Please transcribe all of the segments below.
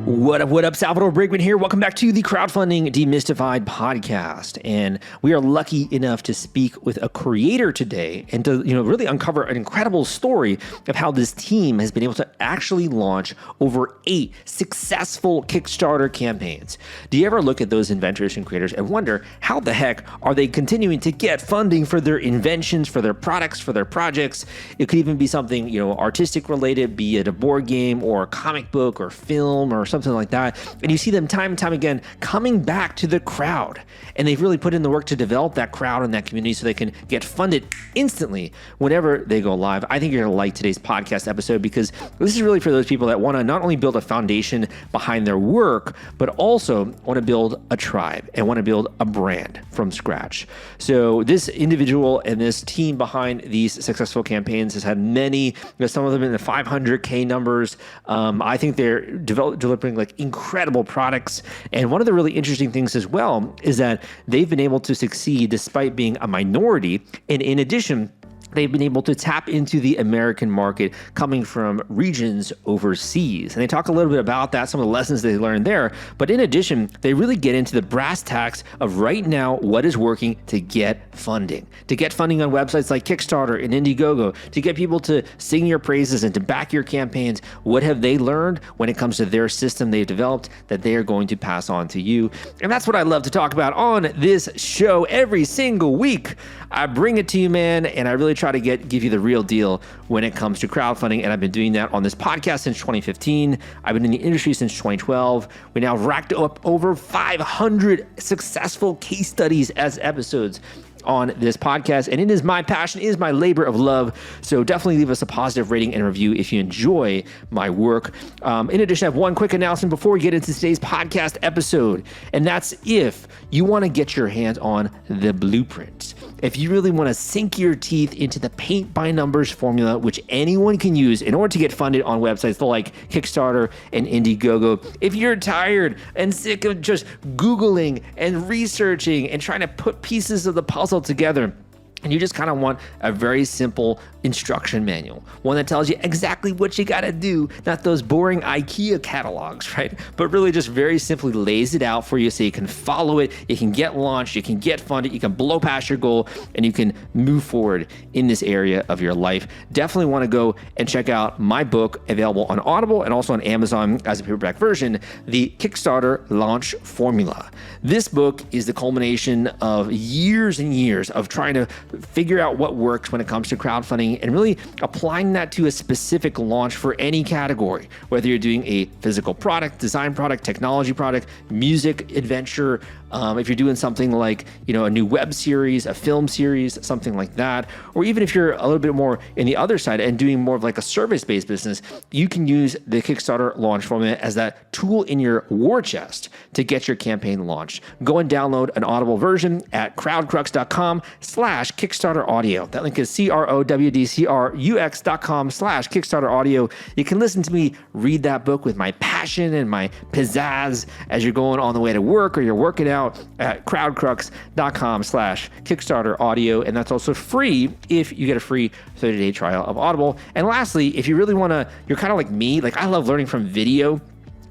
What up, Salvador Briggman here. Welcome back to the Crowdfunding Demystified podcast. And we are lucky enough to speak with a creator today and to really uncover an incredible story of how this team has been able to actually launch over 8 successful Kickstarter campaigns. Do you ever look at those inventors and creators and wonder how the heck are they continuing to get funding for their inventions, for their products, for their projects? It could even be something artistic related, be it a board game or a comic book or film or something like that. And you see them time and time again coming back to the crowd. And they've really put in the work to develop that crowd and that community so they can get funded instantly whenever they go live. I think you're going to like today's podcast episode because this is really for those people that want to not only build a foundation behind their work, but also want to build a tribe and want to build a brand from scratch. So this individual and this team behind these successful campaigns has had many, some of them in the 500K numbers. I think they're delivering like incredible products. And one of the really interesting things as well is that they've been able to succeed despite being a minority. And in addition, they've been able to tap into the American market coming from regions overseas. And they talk a little bit about that, some of the lessons they learned there. But in addition, they really get into the brass tacks of right now what is working to get funding. To get funding on websites like Kickstarter and Indiegogo, to get people to sing your praises and to back your campaigns. What have they learned when it comes to their system they've developed that they are going to pass on to you? And that's what I love to talk about on this show every single week. I bring it to you, man, and I really try to give you the real deal when it comes to crowdfunding, and I've been doing that on this podcast since 2015. I've been in the industry since 2012. We now racked up over 500 successful case studies as episodes on this podcast, and it is my passion, it is my labor of love. So definitely leave us a positive rating and review if you enjoy my work. In addition, I have one quick announcement before we get into today's podcast episode, and that's if you want to get your hands on the blueprint. If you really want to sink your teeth into the paint by numbers formula, which anyone can use in order to get funded on websites like Kickstarter and Indiegogo, if you're tired and sick of just Googling and researching and trying to put pieces of the puzzle together, and you just kind of want a very simple instruction manual, one that tells you exactly what you got to do, not those boring IKEA catalogs, right? But really just very simply lays it out for you so you can follow it, you can get launched, you can get funded, you can blow past your goal, and you can move forward in this area of your life. Definitely want to go and check out my book, available on Audible and also on Amazon as a paperback version, The Kickstarter Launch Formula. This book is the culmination of years and years of trying to figure out what works when it comes to crowdfunding and really applying that to a specific launch for any category, whether you're doing a physical product, design product, technology product, music, adventure, if you're doing something like, a new web series, a film series, something like that, or even if you're a little bit more in the other side and doing more of like a service-based business, you can use the Kickstarter launch formula as that tool in your war chest to get your campaign launched. Go and download an Audible version at crowdcrux.com/Kickstarter audio. That link is crowdcrux.com/Kickstarter audio. You can listen to me read that book with my passion and my pizzazz as you're going on the way to work or you're working out at crowdcrux.com/Kickstarter audio. And that's also free if you get a free 30-day trial of Audible. And lastly, if you really want to, you're kind of like me, like I love learning from video.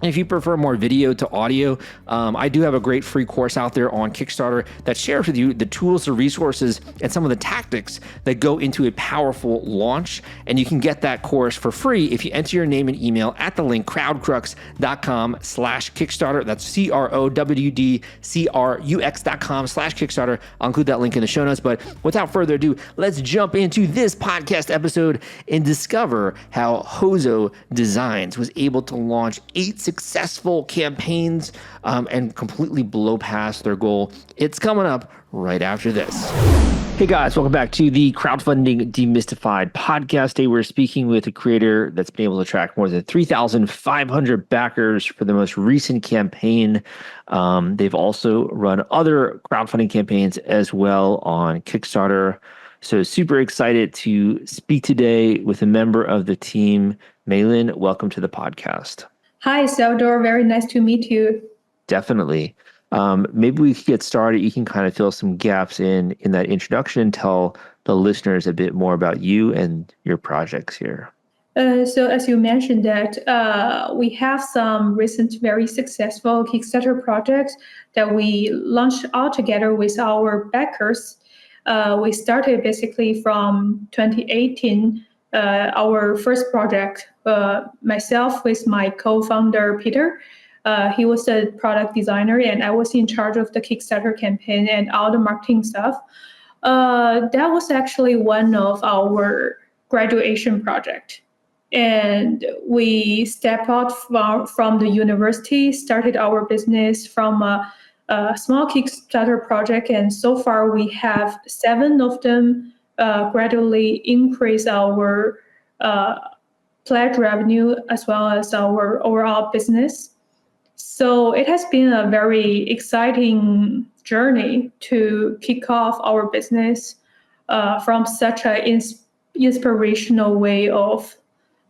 If you prefer more video to audio, I do have a great free course out there on Kickstarter that shares with you the tools, the resources, and some of the tactics that go into a powerful launch. And you can get that course for free if you enter your name and email at the link crowdcrux.com/Kickstarter. That's crowdcrux.com/Kickstarter. I'll include that link in the show notes. But without further ado, let's jump into this podcast episode and discover how Hozo Designs was able to launch 8 successful campaigns and completely blow past their goal. It's coming up right after this. Hey guys, welcome back to the Crowdfunding Demystified podcast. Today we're speaking with a creator that's been able to attract more than 3,500 backers for the most recent campaign. They've also run other crowdfunding campaigns as well on Kickstarter. So super excited to speak today with a member of the team. Meilin, welcome to the podcast. Hi, Salvador. Very nice to meet you. Definitely. Maybe we could get started. You can kind of fill some gaps in that introduction and tell the listeners a bit more about you and your projects here. So as you mentioned that we have some recent very successful Kickstarter projects that we launched all together with our backers. We started basically from 2018. Our first project, myself with my co-founder Peter. He was the product designer, and I was in charge of the Kickstarter campaign and all the marketing stuff. That was actually one of our graduation project. And we stepped out from the university, started our business from a small Kickstarter project, and so far we have 7 of them gradually increase our pledge revenue as well as our overall business. So it has been a very exciting journey to kick off our business from such an inspirational way of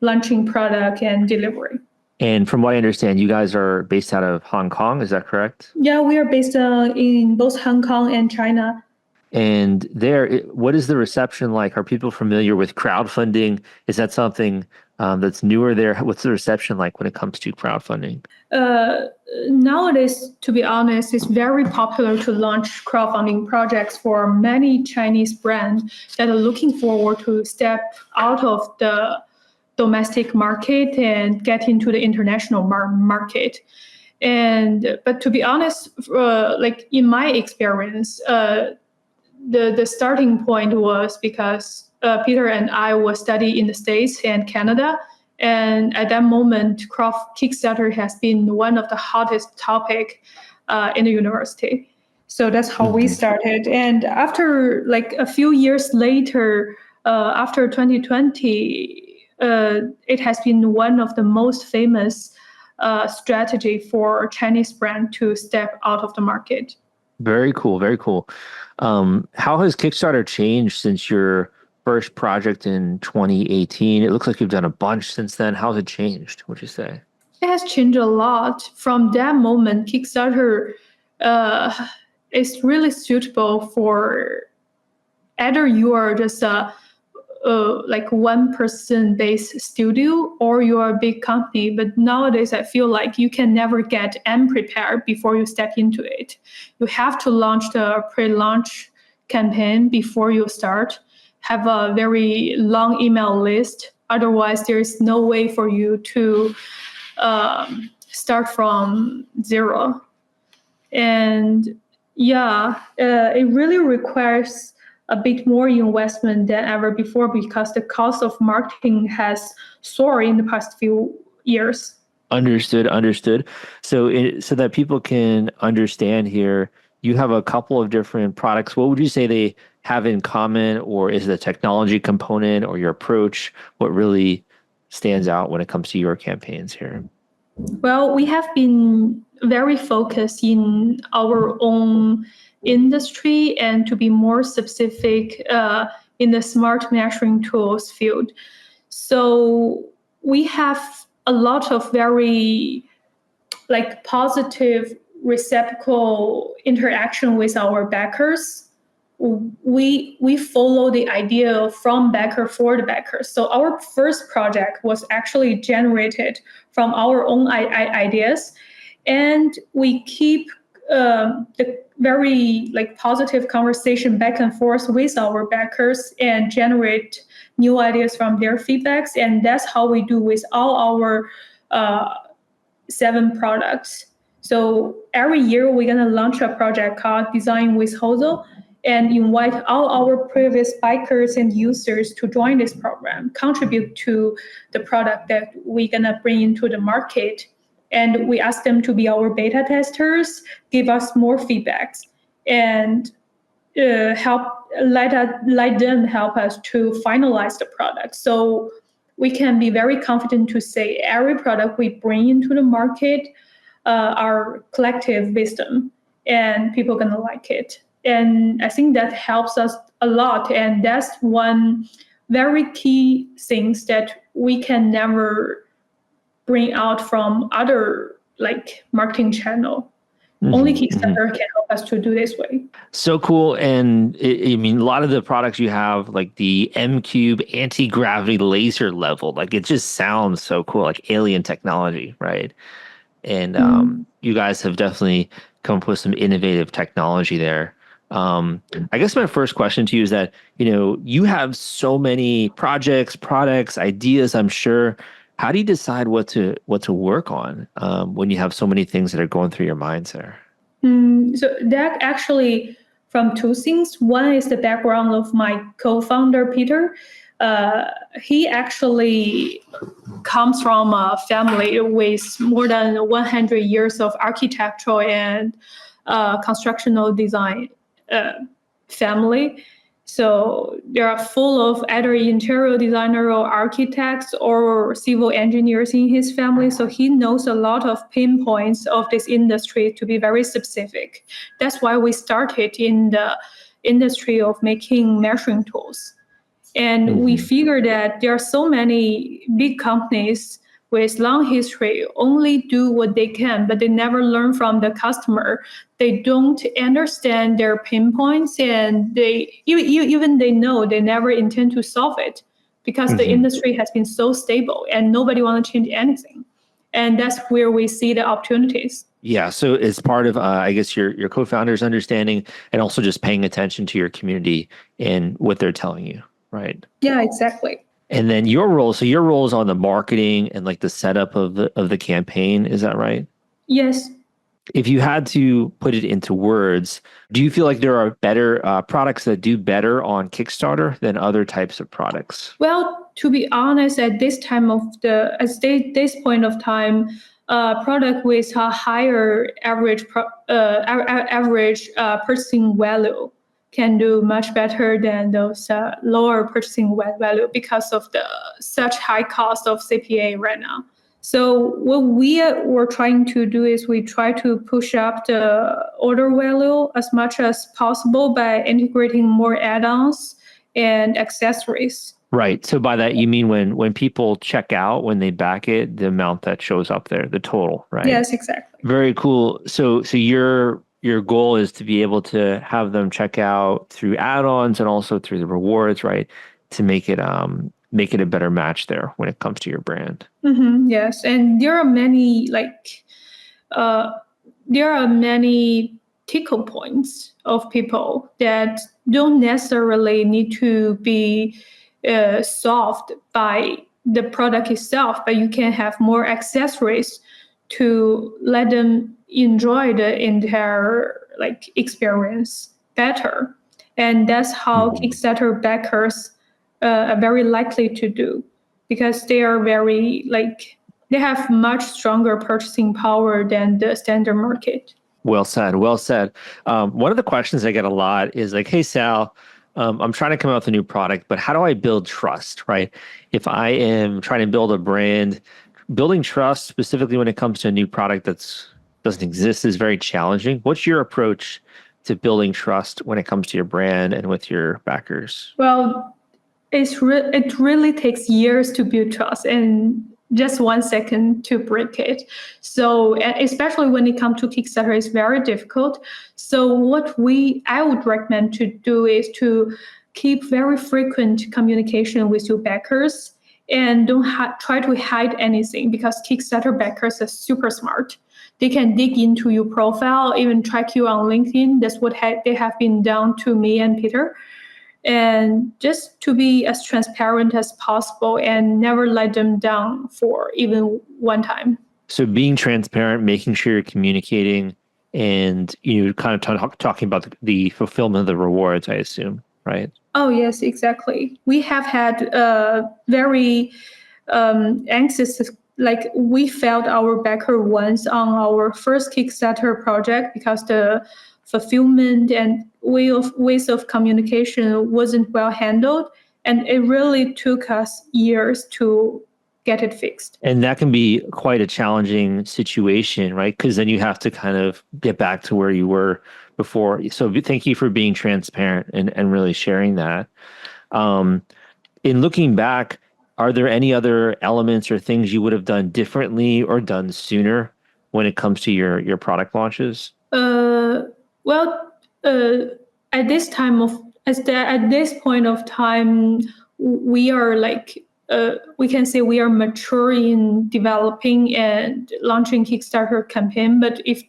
launching product and delivery. And from what I understand, you guys are based out of Hong Kong, is that correct? Yeah, we are based in both Hong Kong and China. And there, what is the reception like? Are people familiar with crowdfunding? Is that something that's newer there? What's the reception like when it comes to crowdfunding? Nowadays, to be honest, it's very popular to launch crowdfunding projects for many Chinese brands that are looking forward to step out of the domestic market and get into the international market. But to be honest, like in my experience, the starting point was because Peter and I were studying in the States and Canada. And at that moment, Kickstarter has been one of the hottest topic in the university. So that's how we started. And after like a few years later, after 2020, it has been one of the most famous strategy for Chinese brand to step out of the market. Very cool, very cool. How has Kickstarter changed since your first project in 2018? It looks like you've done a bunch since then. How's it changed, would you say? It has changed a lot. From that moment, Kickstarter is really suitable for either you are just a like one-person based studio or you are a big company. But nowadays, I feel like you can never get unprepared before you step into it. You have to launch the pre-launch campaign before you start. Have a very long email list. Otherwise, there is no way for you to start from zero. And yeah, it really requires a bit more investment than ever before because the cost of marketing has soared in the past few years. Understood. So that people can understand here, you have a couple of different products. What would you say they have in common, or is the technology component or your approach what really stands out when it comes to your campaigns here? Well, we have been very focused in our own industry and to be more specific in the smart measuring tools field. So we have a lot of very like positive reciprocal interaction with our backers. We follow the idea from backer for the backer. So our first project was actually generated from our own ideas, and we keep the very like positive conversation back and forth with our backers and generate new ideas from their feedbacks. And that's how we do with all our 7 products. So every year we're gonna launch a project called Design with Hozo and invite all our previous bikers and users to join this program, contribute to the product that we're gonna bring into the market. And we ask them to be our beta testers, give us more feedbacks, and let them help us to finalize the product. So we can be very confident to say every product we bring into the market are collective wisdom, and people are gonna like it. And I think that helps us a lot. And that's one very key things that we can never bring out from other like marketing channel. Only Mm-hmm. Kickstarter can help us to do this way. So cool. And I mean, a lot of the products you have, like the M Cube anti-gravity laser level, like it just sounds so cool, like alien technology, right? And you guys have definitely come up with some innovative technology there. I guess my first question to you is that, you have so many projects, products, ideas, I'm sure. How do you decide what to work on when you have so many things that are going through your minds there? So that actually from two things. One is the background of my co-founder Peter. He actually comes from a family with more than 100 years of architectural and constructional design family. So they are full of either interior designer or architects or civil engineers in his family. So he knows a lot of pinpoints of this industry to be very specific. That's why we started in the industry of making measuring tools. And we figure that there are so many big companies with long history only do what they can, but they never learn from the customer. They don't understand their pinpoints, and even they know they never intend to solve it because the industry has been so stable and nobody want to change anything. And that's where we see the opportunities. Yeah, so it's part of, I guess, your co-founder's understanding and also just paying attention to your community and what they're telling you, right? Yeah, exactly. And then your role, so your role is on the marketing and like the setup of the campaign, is that right? Yes. If you had to put it into words, do you feel like there are better products that do better on Kickstarter than other types of products? Well, to be honest, at this point of time, product with a higher average purchasing value can do much better than those lower purchasing value because of the such high cost of CPA right now. So what we were trying to do is we try to push up the order value as much as possible by integrating more add-ons and accessories. Right. So by that you mean when people check out, when they back it, the amount that shows up there, the total, right? Yes, exactly. Very cool. So your goal is to be able to have them check out through add-ons and also through the rewards, right? To make it a better match there when it comes to your brand. Yes, and there are many tickle points of people that don't necessarily need to be solved by the product itself, but you can have more accessories to let them enjoy the entire experience better. And that's how Kickstarter backers are very likely to do, because they are they have much stronger purchasing power than the standard market. Well said. Well said. One of the questions I get a lot is like, hey, Sal, I'm trying to come out with a new product, but how do I build trust, right? If I am trying to build a brand, building trust specifically when it comes to a new product that doesn't exist is very challenging. What's your approach to building trust when it comes to your brand and with your backers? Well, it really takes years to build trust and just 1 second to break it. So especially when it comes to Kickstarter, it's very difficult. So what I would recommend to do is to keep very frequent communication with your backers and don't try to hide anything, because Kickstarter backers are super smart. They can dig into your profile, even track you on LinkedIn. That's what they have been done to me and Peter. And just to be as transparent as possible and never let them down for even one time. So being transparent, making sure you're communicating, and kind of talking about the fulfillment of the rewards, I assume, right? Oh, yes, exactly. We have had very anxious, we failed our backer once on our first Kickstarter project because the fulfillment and ways of communication wasn't well handled, and it really took us years to get it fixed. And that can be quite a challenging situation, right? Because then you have to kind of get back to where you were before. So thank you for being transparent and really sharing that. In looking back, are there any other elements or things you would have done differently or done sooner when it comes to your product launches? Well, at this time of at this point of time, we are like we can say we are mature in developing and launching Kickstarter campaign. But if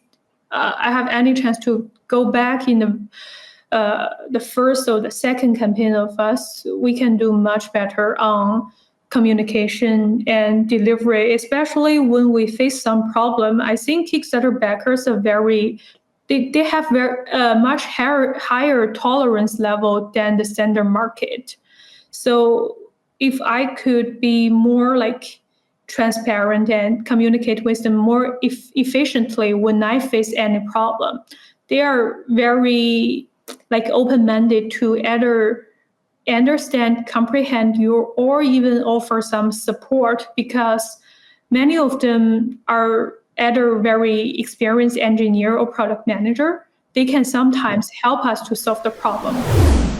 I have any chance to go back in the first or the second campaign of us, we can do much better on communication and delivery, especially when we face some problem. I think Kickstarter backers are they have very much higher tolerance level than the standard market. So if I could be more like transparent and communicate with them more efficiently when I face any problem, they are very like open-minded to either understand, comprehend you, or even offer some support, because many of them are either very experienced engineer or product manager. They can sometimes help us to solve the problem.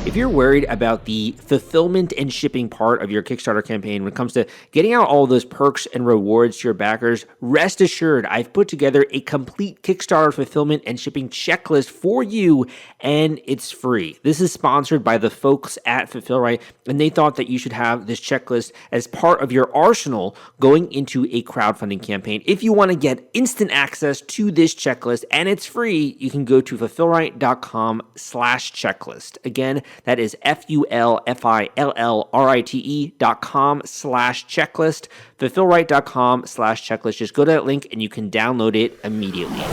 If you're worried about the fulfillment and shipping part of your Kickstarter campaign when it comes to getting out all those perks and rewards to your backers, rest assured I've put together a complete Kickstarter fulfillment and shipping checklist for you, and it's free. This is sponsored by the folks at Fulfillrite, and they thought that you should have this checklist as part of your arsenal going into a crowdfunding campaign. If you want to get instant access to this checklist and it's free, you can go to fulfillrite.com/checklist. Again, that is fulfillrite.com/checklist, fulfillrite.com/checklist. Just go to that link and you can download it immediately.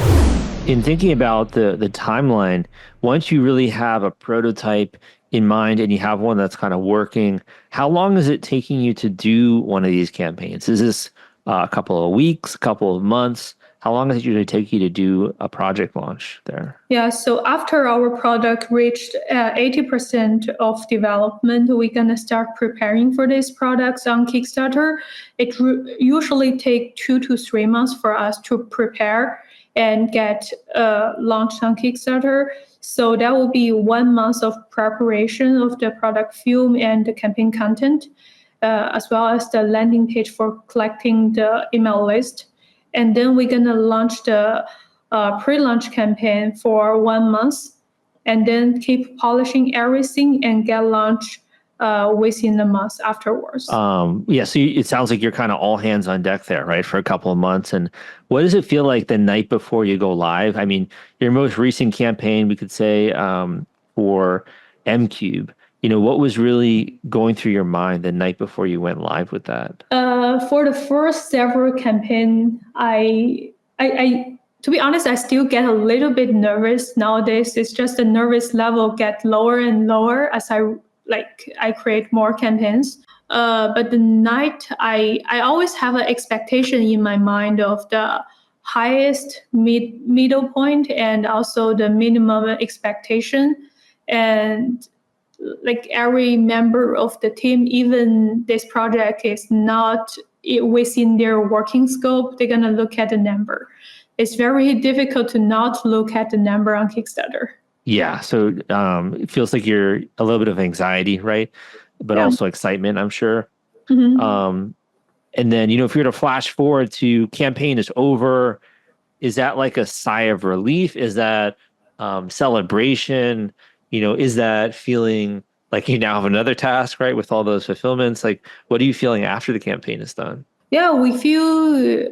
In thinking about the timeline, once you really have a prototype in mind and you have one that's kind of working, how long is it taking you to do one of these campaigns? Is this a couple of weeks, a couple of months? How long does it usually take you to do a project launch there? Yeah, so after our product reached 80% of development, we're going to start preparing for these products on Kickstarter. It usually takes 2 to 3 months for us to prepare and get launched on Kickstarter. So that will be 1 month of preparation of the product film and the campaign content, as well as the landing page for collecting the email list. And then we're going to launch the pre-launch campaign for 1 month, and then keep polishing everything and get launched within a month afterwards. Yeah, so it sounds like you're kind of all hands on deck there, right, for a couple of months. And what does it feel like the night before you go live? I mean, your most recent campaign, we could say, for MCube, what was really going through your mind the night before you went live with that? For the first several campaign, I to be honest, I still get a little bit nervous nowadays. It's just the nervous level get lower and lower as I create more campaigns. But the night, I always have an expectation in my mind of the highest middle point and also the minimum expectation. And like every member of the team, even this project is not within their working scope, they're gonna look at the number. It's very difficult to not look at the number on Kickstarter. Yeah, so it feels like you're a little bit of anxiety, right? But also excitement, I'm sure. Mm-hmm. And then, if you were to flash forward to campaign is over, is that like a sigh of relief? Is that celebration? Is that feeling like you now have another task, right, with all those fulfillments? Like, what are you feeling after the campaign is done? Yeah, we feel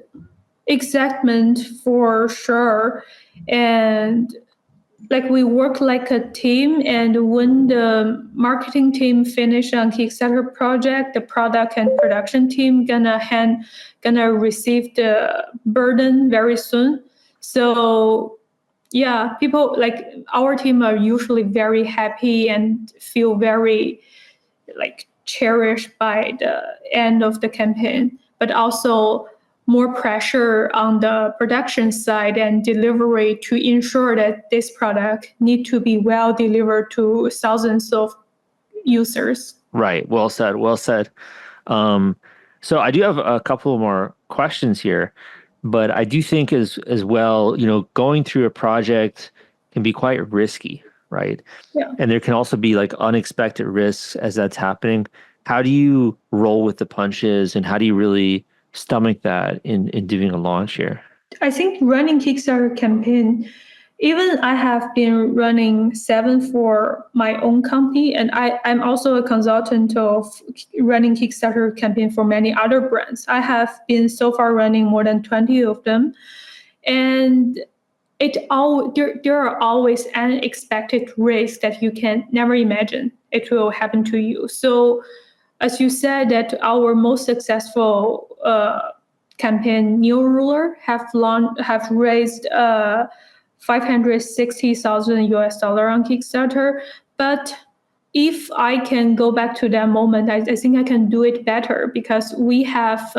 excitement for sure. And like we work like a team, and when the marketing team finish on Kickstarter project, the product and production team gonna receive the burden very soon. So yeah, people like our team are usually very happy and feel very like cherished by the end of the campaign, but also more pressure on the production side and delivery to ensure that this product need to be well delivered to thousands of users. Right. Well said. Well said. So I do have a couple more questions here, but I do think as well, going through a project can be quite risky, right? Yeah. And there can also be like unexpected risks as that's happening. How do you roll with the punches, and how do you really stomach that in doing a launch here? I think running Kickstarter campaign even I have been running 7 for my own company, and I'm also a consultant of running Kickstarter campaign for many other brands. I have been so far running more than 20 of them, and there are always unexpected risks that you can never imagine it will happen to you. So, as you said, that our most successful campaign, NeoRuler, have raised 560,000 US dollar on Kickstarter. But if I can go back to that moment, I think I can do it better because we have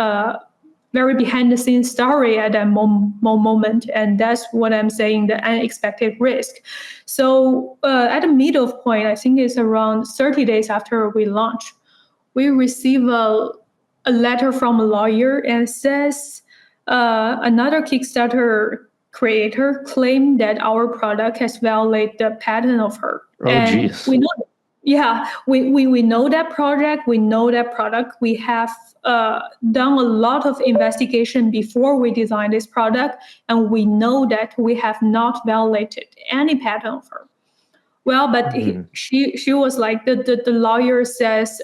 very behind the scenes story at that moment. And that's what I'm saying, the unexpected risk. So at the middle point, I think it's around 30 days after we launch, we receive a letter from a lawyer and says another Kickstarter creator claimed that our product has violated the patent of her. Oh, and geez. we know, yeah, we know that project, we know that product. We have done a lot of investigation before we designed this product, and we know that we have not violated any patent of her. Well, but she was like, the lawyer says,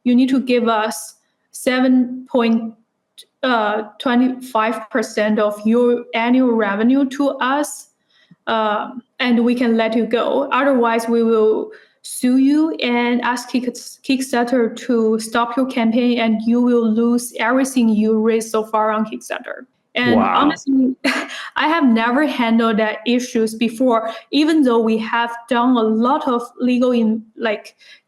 you need to give us 7.25% of your annual revenue to us, and we can let you go. Otherwise, we will sue you and ask Kickstarter to stop your campaign, and you will lose everything you raised so far on Kickstarter. And honestly, I have never handled that issues before, even though we have done a lot of legal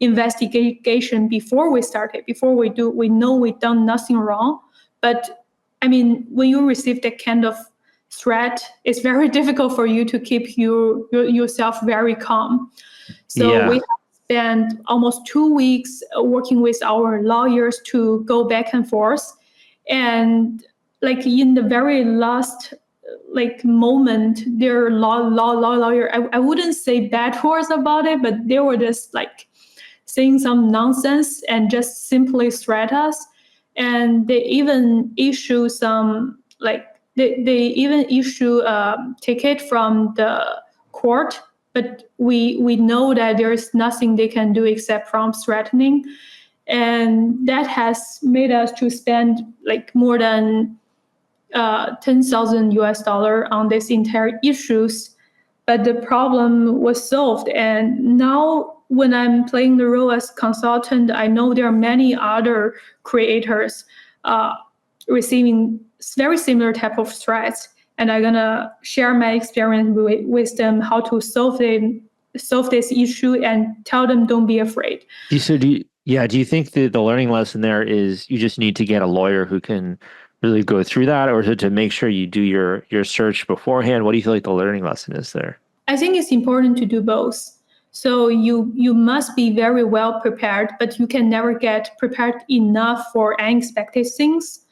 investigation before we started. We know we've done nothing wrong. But I mean, when you receive that kind of threat, it's very difficult for you to keep yourself very calm. So we have spent almost 2 weeks working with our lawyers to go back and forth. And like in the very last moment, their lawyer, I wouldn't say bad words about it, but they were just like saying some nonsense and just simply threat us. And they even issue a ticket from the court, but we know that there's nothing they can do except from threatening. And that has made us to spend like more than 10,000 US dollar on this entire issues. But the problem was solved. And now when I'm playing the role as consultant, I know there are many other creators receiving very similar type of threats. And I'm gonna share my experience with them, how to solve this issue and tell them don't be afraid. Do you think that the learning lesson there is you just need to get a lawyer who can really go through that, or to make sure you do your search beforehand? What do you feel like the learning lesson is there? I think it's important to do both. So you must be very well prepared, but you can never get prepared enough for unexpected things.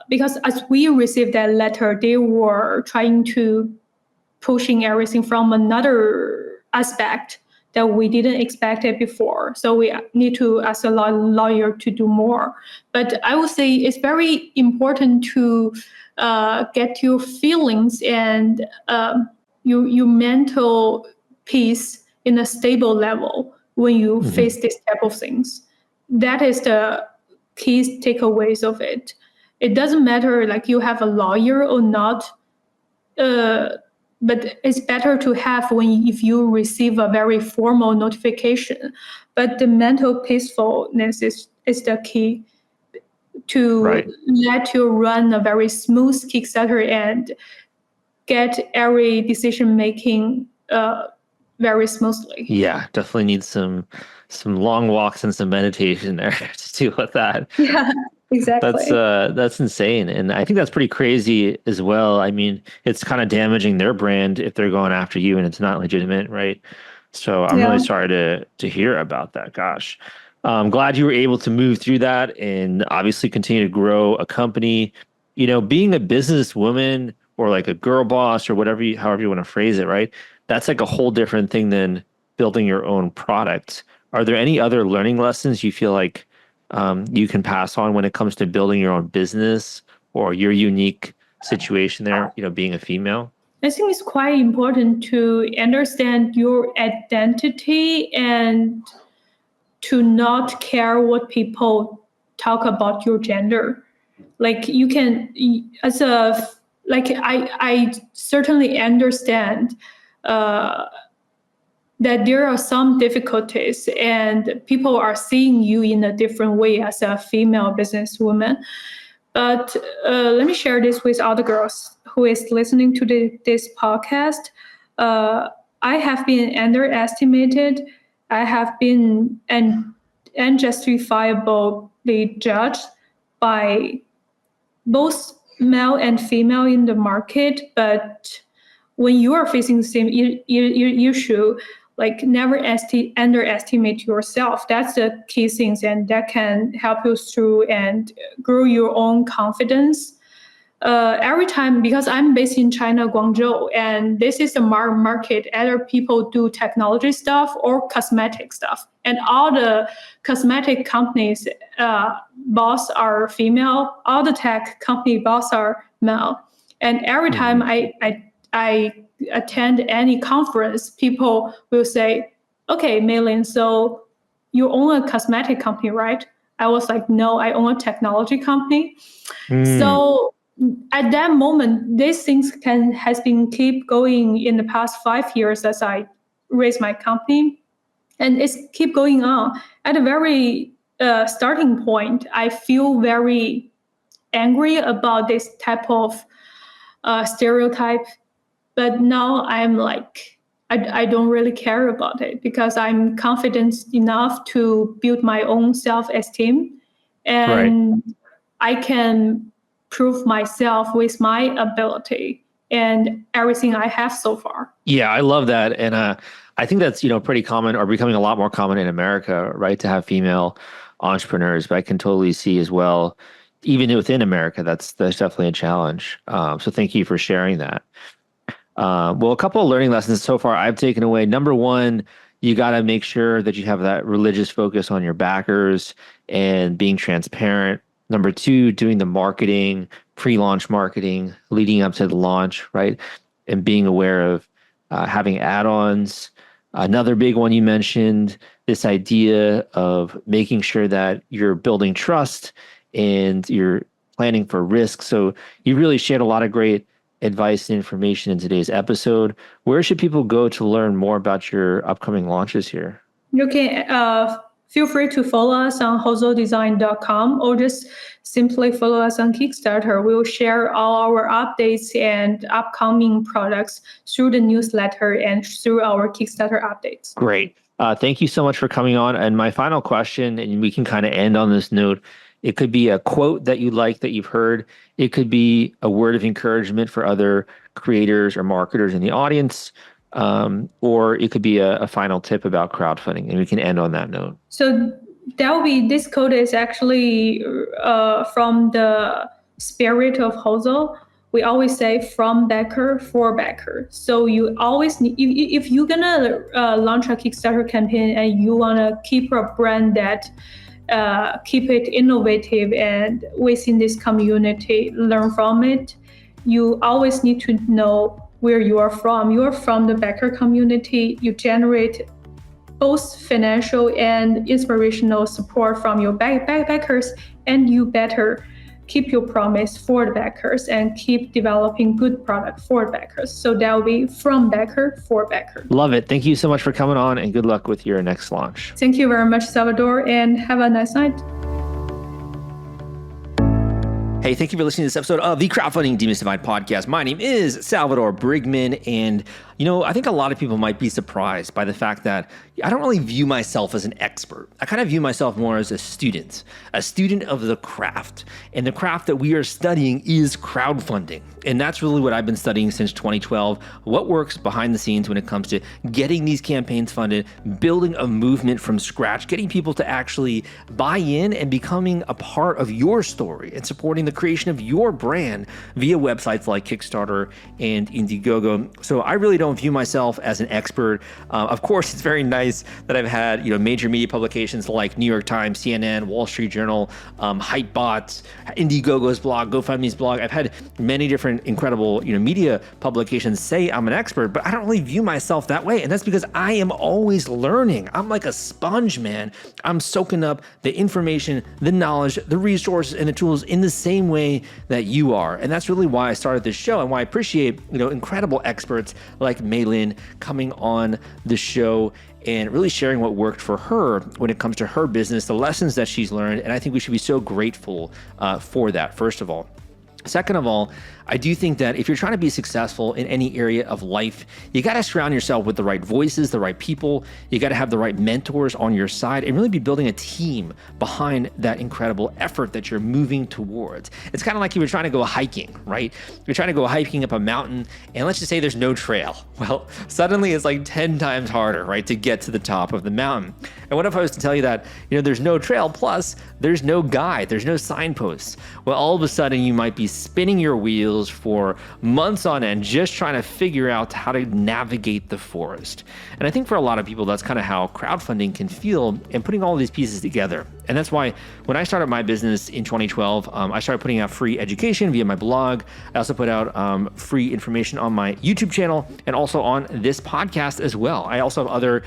Because as we received that letter, they were trying to pushing everything from another aspect that we didn't expect it before. So we need to ask a lawyer to do more. But I would say it's very important to get your feelings and your mental peace in a stable level when you face this type of things. That is the key takeaways of it. It doesn't matter like you have a lawyer or not, but it's better to have if you receive a very formal notification. But the mental peacefulness is the key to let you run a very smooth Kickstarter and get every decision making very smoothly. Yeah, definitely need some long walks and some meditation there to deal with that. Yeah, exactly. That's insane, and I think that's pretty crazy as well. I mean, it's kind of damaging their brand if they're going after you and it's not legitimate, right? So I'm really sorry to hear about that. Gosh, I'm glad you were able to move through that and obviously continue to grow a company. You know, being a businesswoman or like a girl boss or however you want to phrase it, right? That's like a whole different thing than building your own product. Are there any other learning lessons you feel like you can pass on when it comes to building your own business or your unique situation there, you know, being a female? I think it's quite important to understand your identity and to not care what people talk about your gender. Like you can, I certainly understand that there are some difficulties and people are seeing you in a different way as a female businesswoman. But let me share this with other girls who is listening to this podcast. I have been underestimated. I have been unjustifiably judged by both male and female in the market. But when you are facing the same issue, like never underestimate yourself. That's the key things, and that can help you through and grow your own confidence. Every time, because I'm based in China, Guangzhou, and this is a market. Either people do technology stuff or cosmetic stuff, and all the cosmetic companies boss are female. All the tech company boss are male. And every time I attend any conference, people will say, "Okay, Meilin, so you own a cosmetic company, right?" I was like, "No, I own a technology company." So at that moment, these things has been keep going in the past 5 years as I raised my company, and it's keep going on. At a very starting point, I feel very angry about this type of stereotype, but now I'm like, I don't really care about it because I'm confident enough to build my own self-esteem, and I can prove myself with my ability and everything I have so far. Yeah, I love that. And I think that's, pretty common or becoming a lot more common in America, right? To have female entrepreneurs, but I can totally see as well, even within America, that's definitely a challenge. So thank you for sharing that. Well, a couple of learning lessons so far I've taken away. Number one, you got to make sure that you have that religious focus on your backers and being transparent. Number two, doing the marketing, pre-launch marketing, leading up to the launch, right? And being aware of having add-ons. Another big one you mentioned, this idea of making sure that you're building trust and you're planning for risk. So you really shared a lot of great advice and information in today's episode. Where should people go to learn more about your upcoming launches here? You can feel free to follow us on hozodesign.com or just simply follow us on Kickstarter. We will share all our updates and upcoming products through the newsletter and through our Kickstarter updates. Great. Thank you so much for coming on. And my final question, and we can kind of end on this note, it could be a quote that you like that you've heard. It could be a word of encouragement for other creators or marketers in the audience. Or it could be a final tip about crowdfunding, and we can end on that note. So this code is actually from the spirit of Hozo. We always say from backer for backer. So you always need, if you're gonna launch a Kickstarter campaign and you wanna keep a brand that keep it innovative and within this community, learn from it, you always need to know where you are from. You are from the backer community. You generate both financial and inspirational support from your backers, and you better keep your promise for the backers and keep developing good product for the backers. So that will be from backer for backer. Love it. Thank you so much for coming on, and good luck with your next launch. Thank you very much, Salvador, and have a nice night. Hey, thank you for listening to this episode of the Crowdfunding Demystified podcast. My name is Salvador Briggman, and I think a lot of people might be surprised by the fact that I don't really view myself as an expert. I kind of view myself more as a student of the craft. And the craft that we are studying is crowdfunding. And that's really what I've been studying since 2012, what works behind the scenes when it comes to getting these campaigns funded, building a movement from scratch, getting people to actually buy in and becoming a part of your story and supporting the the creation of your brand via websites like Kickstarter and Indiegogo. So I really don't view myself as an expert. Of course, it's very nice that I've had major media publications like New York Times, CNN, Wall Street Journal, Hypebot, Indiegogo's blog, GoFundMe's blog. I've had many different incredible media publications say I'm an expert, but I don't really view myself that way. And that's because I am always learning. I'm like a sponge, man. I'm soaking up the information, the knowledge, the resources, and the tools in the same way that you are. And that's really why I started this show and why I appreciate incredible experts like Meilin coming on the show and really sharing what worked for her when it comes to her business, the lessons that she's learned. And I think we should be so grateful for that, first of all. Second of all, I do think that if you're trying to be successful in any area of life, you got to surround yourself with the right voices, the right people. You got to have the right mentors on your side and really be building a team behind that incredible effort that you're moving towards. It's kind of like you were trying to go hiking, right? You're trying to go hiking up a mountain, and let's just say there's no trail. Well, suddenly it's like 10 times harder, right, to get to the top of the mountain. And what if I was to tell you that, there's no trail, plus there's no guide, there's no signposts? Well, all of a sudden you might be spinning your wheels for months on end, just trying to figure out how to navigate the forest. And I think for a lot of people, that's kind of how crowdfunding can feel, and putting all of these pieces together. And that's why when I started my business in 2012, I started putting out free education via my blog. I also put out free information on my YouTube channel and also on this podcast as well. I also have other,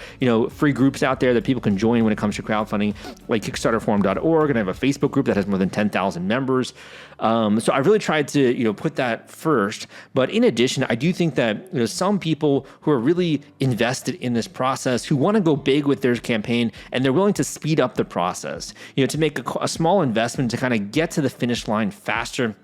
free groups out there that people can join when it comes to crowdfunding, like kickstarterforum.org, and I have a Facebook group that has more than 10,000 members. So I really tried to, put that first. But in addition, I do think that some people who are really invested in this process, who want to go big with their campaign, and they're willing to speed up the process, to make a small investment to kind of get to the finish line faster.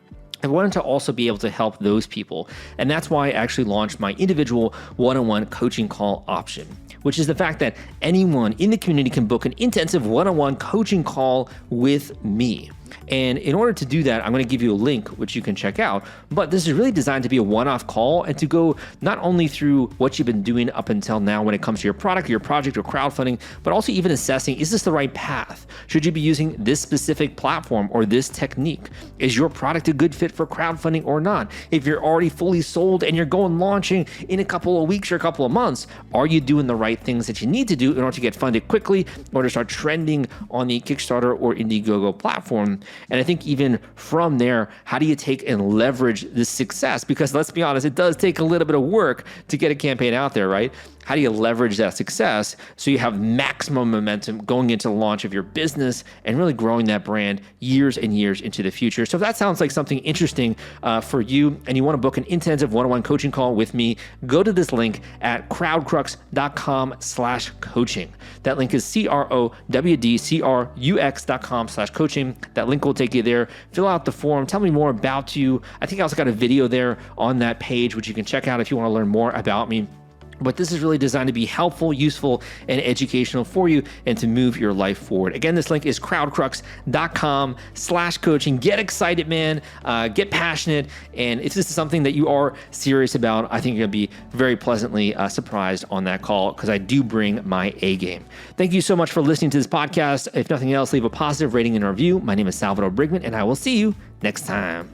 I wanted to also be able to help those people. And that's why I actually launched my individual one-on-one coaching call option, which is the fact that anyone in the community can book an intensive one-on-one coaching call with me. And in order to do that, I'm going to give you a link, which you can check out. But this is really designed to be a one-off call and to go not only through what you've been doing up until now when it comes to your product, your project, or crowdfunding, but also even assessing, is this the right path? Should you be using this specific platform or this technique? Is your product a good fit for crowdfunding or not? If you're already fully sold and you're going launching in a couple of weeks or a couple of months, are you doing the right things that you need to do in order to get funded quickly, in order to start trending on the Kickstarter or Indiegogo platform? And I think even from there, how do you take and leverage this success? Because let's be honest, it does take a little bit of work to get a campaign out there, right? How do you leverage that success so you have maximum momentum going into the launch of your business and really growing that brand years and years into the future? So if that sounds like something interesting for you and you want to book an intensive one-on-one coaching call with me, go to this link at crowdcrux.com/coaching. That link is crowdcrux.com/coaching. That link will take you there. Fill out the form. Tell me more about you. I think I also got a video there on that page, which you can check out if you want to learn more about me. But this is really designed to be helpful, useful, and educational for you and to move your life forward. Again, this link is crowdcrux.com/coaching. Get excited, man. Get passionate. And if this is something that you are serious about, I think you're going to be very pleasantly surprised on that call, because I do bring my A game. Thank you so much for listening to this podcast. If nothing else, leave a positive rating and review. My name is Salvador Briggman, and I will see you next time.